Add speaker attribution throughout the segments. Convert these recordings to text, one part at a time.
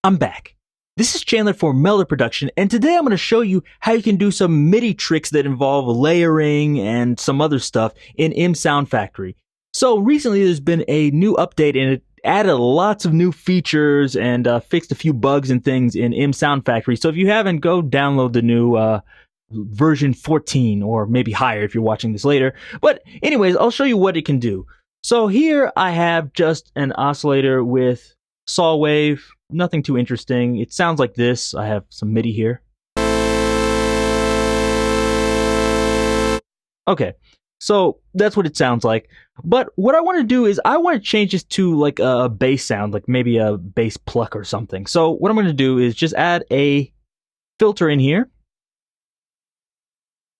Speaker 1: I'm back. This is Chandler for Melody Production, and today I'm going to show you how you can do some MIDI tricks that involve layering and some other stuff in MSoundfactory. So recently there's been a new update and it added lots of new features and fixed a few bugs and things in MSoundfactory. So if you haven't, go download the new version 14 or maybe higher if you're watching this later. But anyways, I'll show you what it can do. So here I have just an oscillator with saw wave, nothing too interesting. It sounds like this. I have some MIDI here. Okay, so that's what it sounds like. But what I want to do is I want to change this to like a bass sound, like maybe a bass pluck or something. So what I'm going to do is just add a filter in here.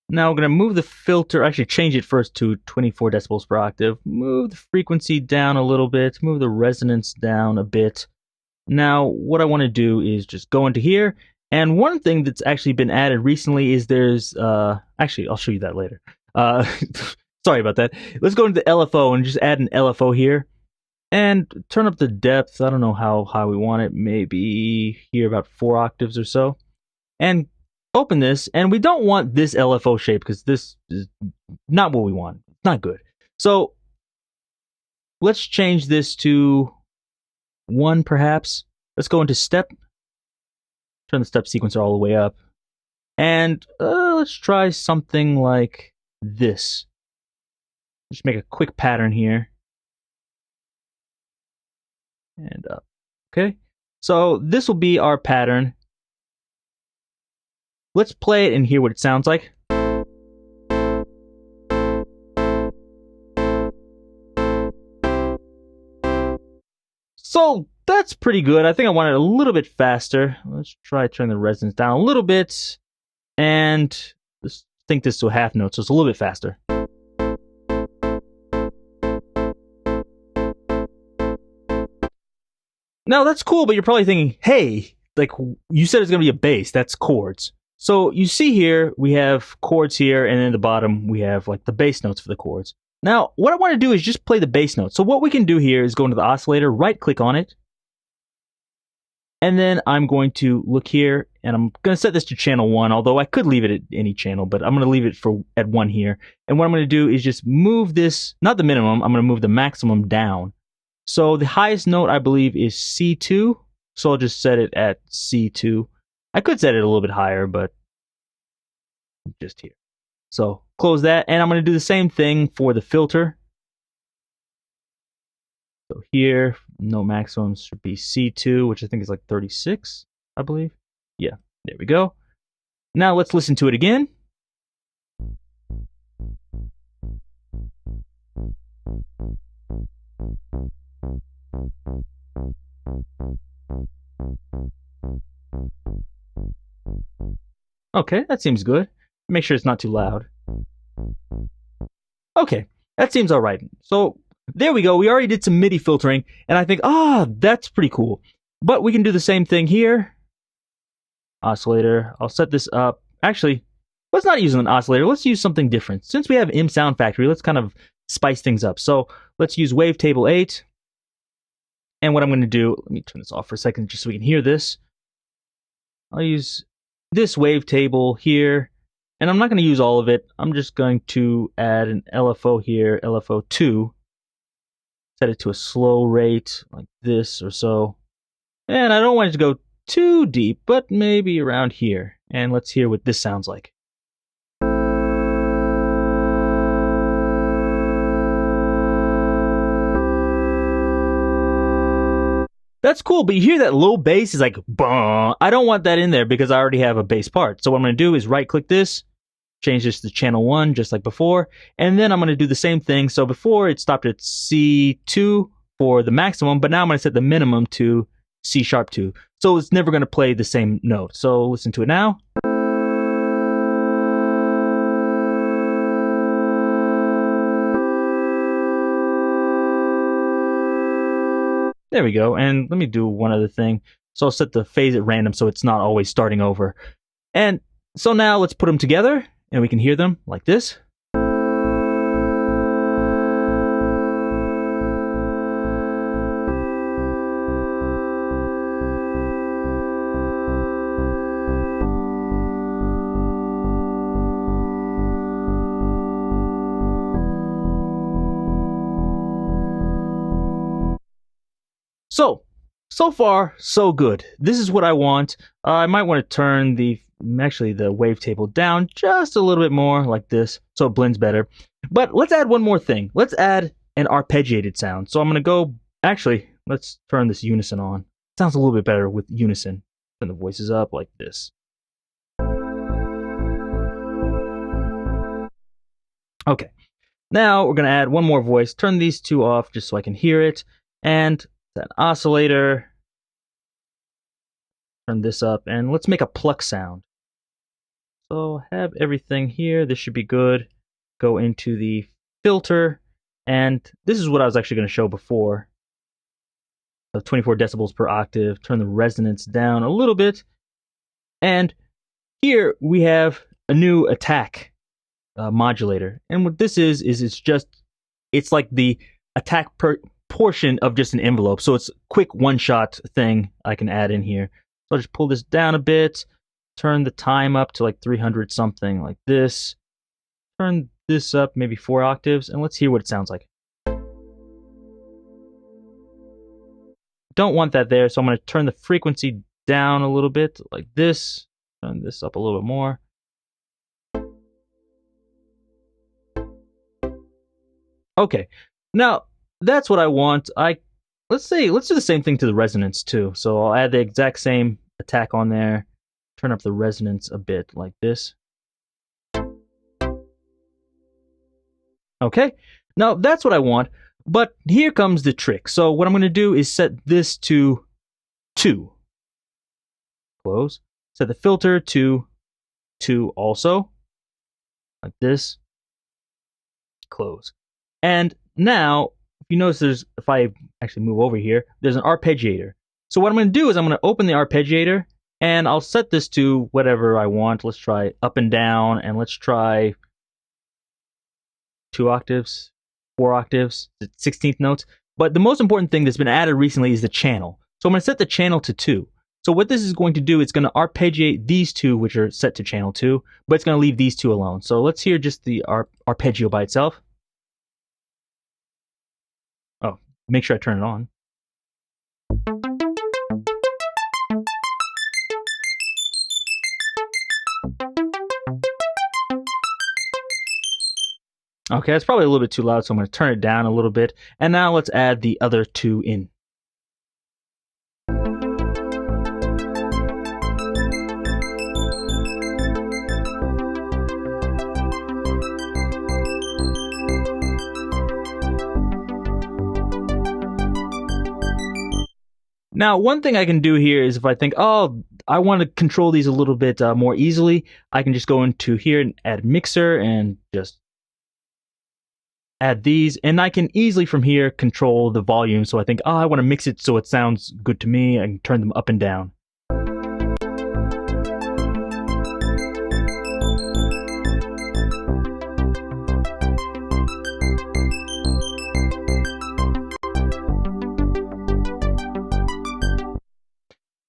Speaker 1: Now we're going to move the filter, actually change it first to 24 decibels per octave. Move the frequency down a little bit, move the resonance down a bit. Now what I want to do is just go into here. And one thing that's actually been added recently is there's, actually I'll show you that later. Sorry about that. Let's go into the LFO and just add an LFO here. And turn up the depth, I don't know how high we want it, maybe here about 4 octaves or so. And open this, and we don't want this LFO shape because this is not what we want. It's not good. So let's change this to 1 perhaps. Let's go into step. Turn the step sequencer all the way up. And let's try something like this. Just make a quick pattern here. And up. Okay. So this will be our pattern. Let's play it and hear what it sounds like. So that's pretty good. I think I want it a little bit faster. Let's try turning the resonance down a little bit. And let's think this to a half note, so it's a little bit faster. Now that's cool, but you're probably thinking, hey, like you said it's going to be a bass. That's chords. So you see here, we have chords here, and then at the bottom, we have like the bass notes for the chords. Now, what I want to do is just play the bass notes. So what we can do here is go into the oscillator, right-click on it, and then I'm going to look here, and I'm going to set this to channel 1, although I could leave it at any channel, but I'm going to leave it at 1 here. And what I'm going to do is just move this, not the minimum, I'm going to move the maximum down. So the highest note, I believe, is C2, so I'll just set it at C2. I could set it a little bit higher, but just here. So close that, and I'm going to do the same thing for the filter. So here, note maximum should be C2, which I think is like 36, I believe. Yeah, there we go. Now let's listen to it again. Okay, that seems good. Make sure it's not too loud. Okay, that seems all right. So there we go. We already did some MIDI filtering, and I think, that's pretty cool. But we can do the same thing here. Oscillator. I'll set this up. Actually, let's not use an oscillator. Let's use something different. Since we have MSoundfactory, let's kind of spice things up. So let's use Wavetable 8. And what I'm going to do, let me turn this off for a second just so we can hear this. I'll use this wavetable here, and I'm not going to use all of it. I'm just going to add an LFO here, LFO2. Set it to a slow rate like this or so. And I don't want it to go too deep, but maybe around here. And let's hear what this sounds like. That's cool, but you hear that low bass is like, bah. I don't want that in there because I already have a bass part. So what I'm going to do is right-click this, change this to channel 1 just like before, and then I'm going to do the same thing. So before it stopped at C2 for the maximum, but now I'm going to set the minimum to C#2. So it's never going to play the same note. So listen to it now. There we go, and let me do one other thing. So I'll set the phase at random so it's not always starting over. And so now let's put them together, and we can hear them like this. So far, so good. This is what I want. I might want to turn the wavetable down just a little bit more like this so it blends better. But let's add one more thing. Let's add an arpeggiated sound. So I'm going to go, let's turn this unison on. Sounds a little bit better with unison. Turn the voices up like this. Okay. Now we're going to add one more voice. Turn these two off just so I can hear it. And an oscillator. Turn this up and let's make a pluck sound. So have everything here. This should be good. Go into the filter, and this is what I was actually going to show before. So 24 decibels per octave. Turn the resonance down a little bit, and here we have a new attack modulator. And what this is it's like the attack portion of just an envelope. So it's a quick one-shot thing I can add in here. So I'll just pull this down a bit, turn the time up to like 300 something like this, turn this up maybe 4 octaves, and let's hear what it sounds like. Don't want that there, so I'm going to turn the frequency down a little bit like this, turn this up a little bit more. Okay, now that's what I want. Let's do the same thing to the resonance too. So I'll add the exact same attack on there, turn up the resonance a bit like this. Okay, now that's what I want, but here comes the trick. So what I'm going to do is set this to 2. Close. Set the filter to 2 also, like this. Close. And now, if you notice, if I actually move over here, there's an arpeggiator. So what I'm going to do is I'm going to open the arpeggiator, and I'll set this to whatever I want. Let's try up and down, and let's try 2 octaves, 4 octaves, 16th notes. But the most important thing that's been added recently is the channel. So I'm going to set the channel to 2. So what this is going to do, it's going to arpeggiate these 2, which are set to channel 2, but it's going to leave these 2 alone. So let's hear just the arpeggio by itself. Oh, make sure I turn it on. Okay, that's probably a little bit too loud, so I'm going to turn it down a little bit. And now let's add the other 2 in. Now, one thing I can do here is if I think, oh, I want to control these a little bit more easily, I can just go into here and add mixer and just add these. And I can easily from here control the volume. So I think, oh, I want to mix it so it sounds good to me. I can turn them up and down.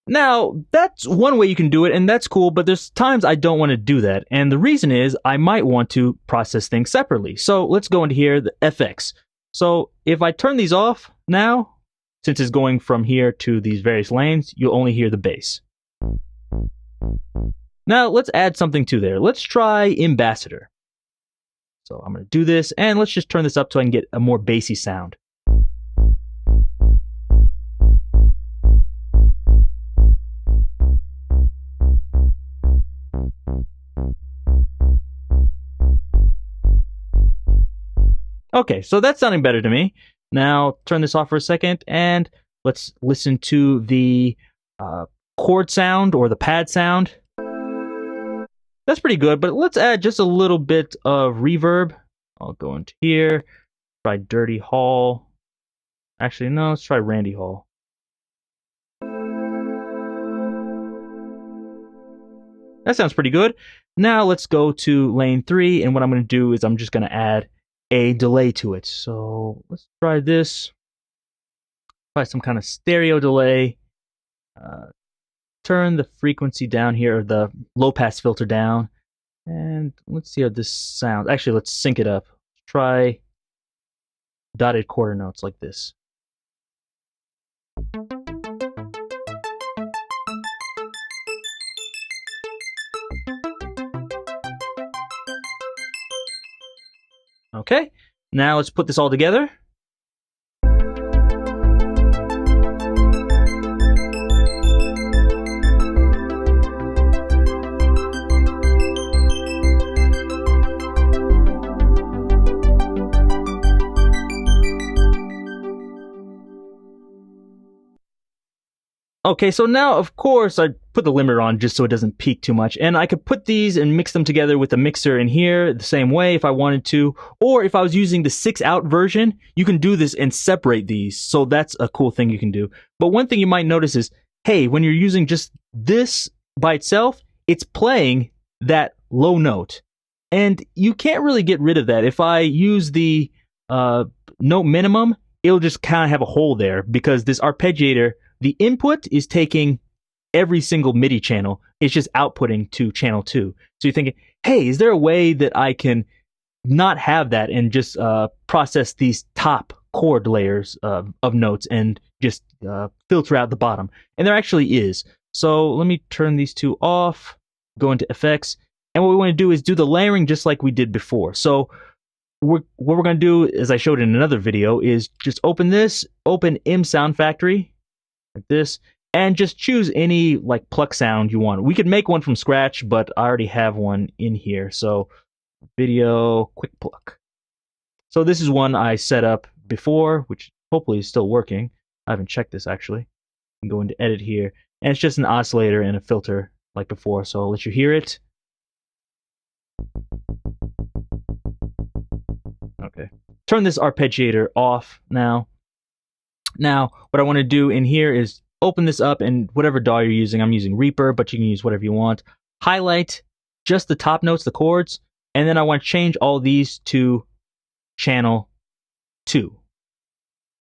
Speaker 1: Now, that's one way you can do it, and that's cool, but there's times I don't want to do that. And the reason is I might want to process things separately. So let's go into here, the FX. So if I turn these off now, since it's going from here to these various lanes, you'll only hear the bass. Now let's add something to there. Let's try ambassador. So I'm going to do this, and let's just turn this up so I can get a more bassy sound. Okay, so that's sounding better to me. Now, turn this off for a second, and let's listen to the chord sound or the pad sound. That's pretty good, but let's add just a little bit of reverb. I'll go into here, try Dirty Hall. Actually, no, let's try Randy Hall. That sounds pretty good. Now let's go to lane 3, and what I'm going to do is I'm just going to add a delay to it. So let's try this. Try some kind of stereo delay. Turn the frequency down here, or the low pass filter down, and let's see how this sounds. Actually, let's sync it up. Try dotted quarter notes like this. Okay, now let's put this all together. Okay, so now, of course, I put the limiter on just so it doesn't peak too much. And I could put these and mix them together with a mixer in here the same way if I wanted to. Or if I was using the 6-out version, you can do this and separate these. So that's a cool thing you can do. But one thing you might notice is, hey, when you're using just this by itself, it's playing that low note. And you can't really get rid of that. If I use the note minimum, it'll just kind of have a hole there because this arpeggiator, the input is taking every single MIDI channel. It's just outputting to channel 2. So you're thinking, hey, is there a way that I can not have that and just process these top chord layers of notes and just filter out the bottom? And there actually is. So let me turn these two off, go into effects. And what we want to do is do the layering just like we did before. So what we're going to do, as I showed in another video, is just open this, open MSoundfactory, like this, and just choose any like pluck sound you want. We could make one from scratch, but I already have one in here. So video quick pluck. So this is one I set up before, which hopefully is still working. I haven't checked this actually. You can go into edit here, and it's just an oscillator and a filter like before. So I'll let you hear it. Okay. Turn this arpeggiator off now. Now, what I want to do in here is open this up, and whatever DAW you're using, I'm using reverb, but you can use whatever you want. Highlight just the top notes, the chords, and then I want to change all these to channel 2.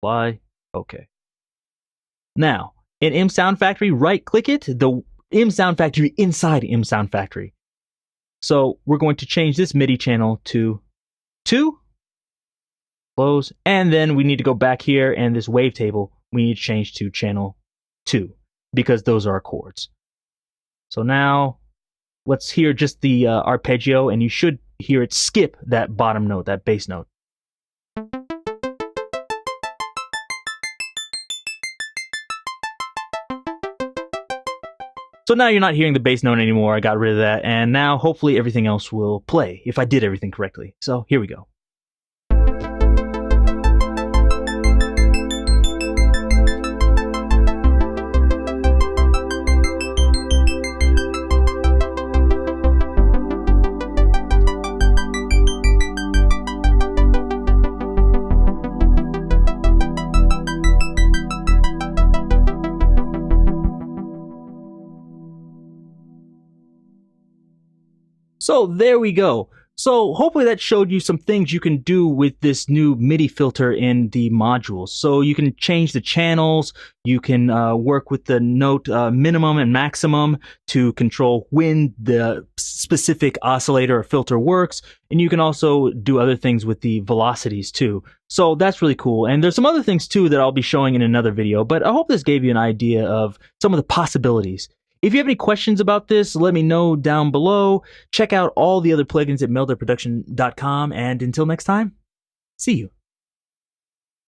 Speaker 1: Apply. Okay. Now, in MSoundfactory, right-click it, the MSoundfactory inside MSoundfactory. So we're going to change this MIDI channel to 2. Close, and then we need to go back here, and this wavetable we need to change to channel 2 because those are our chords. So now let's hear just the arpeggio, and you should hear it skip that bottom note, that bass note. So now you're not hearing the bass note anymore. I got rid of that, and now hopefully everything else will play if I did everything correctly. So here we go. So there we go. So hopefully that showed you some things you can do with this new MIDI filter in the modules. So you can change the channels, you can work with the note minimum and maximum to control when the specific oscillator or filter works, and you can also do other things with the velocities too. So that's really cool. And there's some other things too that I'll be showing in another video, but I hope this gave you an idea of some of the possibilities. If you have any questions about this, let me know down below. Check out all the other plugins at melderproduction.com, and until next time, see you.